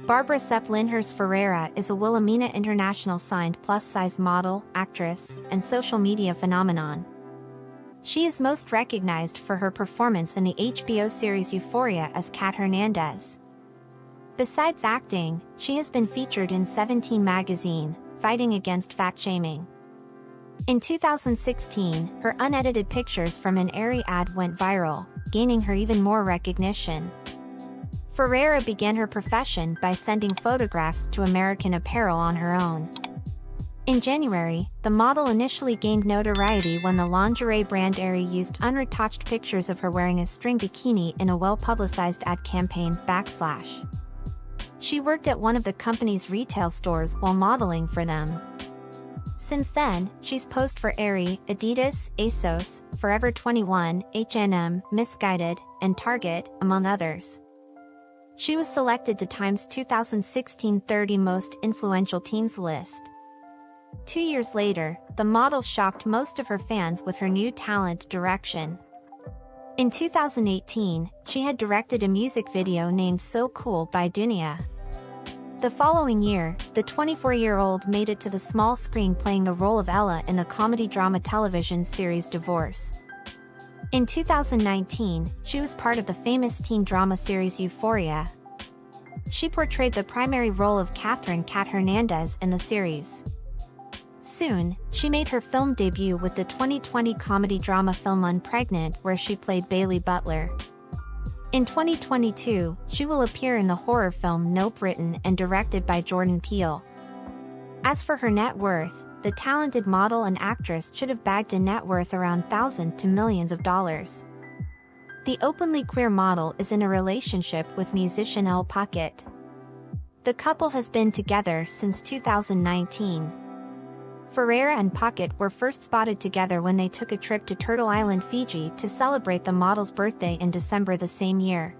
Barbara Sepp Lyndhurst Ferreira is a Wilhelmina International signed plus-size model, actress, and social media phenomenon. She is most recognized for her performance in the HBO series Euphoria as Kat Hernandez. Besides acting, she has been featured in 17 magazine, fighting against fat-shaming. In 2016, her unedited pictures from an Aerie ad went viral, gaining her even more recognition. Ferreira began her profession by sending photographs to American Apparel on her own. In January, the model initially gained notoriety when the lingerie brand Aerie used unretouched pictures of her wearing a string bikini in a well-publicized ad campaign. She worked at one of the company's retail stores while modeling for them. Since then, she's posed for Aerie, Adidas, ASOS, Forever 21, H&M, Missguided, and Target, among others. She was selected to Time's 2016 30 Most Influential Teens list. 2 years later, the model shocked most of her fans with her new talent direction. In 2018, she had directed a music video named So Cool by Dunia. The following year, the 24-year-old made it to the small screen playing the role of Ella in the comedy-drama television series Divorce. In 2019, she was part of the famous teen drama series Euphoria. She portrayed the primary role of Catherine Kat Hernandez in the series. Soon, she made her film debut with the 2020 comedy-drama film Unpregnant, where she played Bailey Butler. In 2022, she will appear in the horror film Nope, written and directed by Jordan Peele. As for her net worth, the talented model and actress should have bagged a net worth around thousands to millions of dollars. The openly queer model is in a relationship with musician Elle Puckett. The couple has been together since 2019. Ferreira and Puckett were first spotted together when they took a trip to Turtle Island, Fiji to celebrate the model's birthday in December the same year.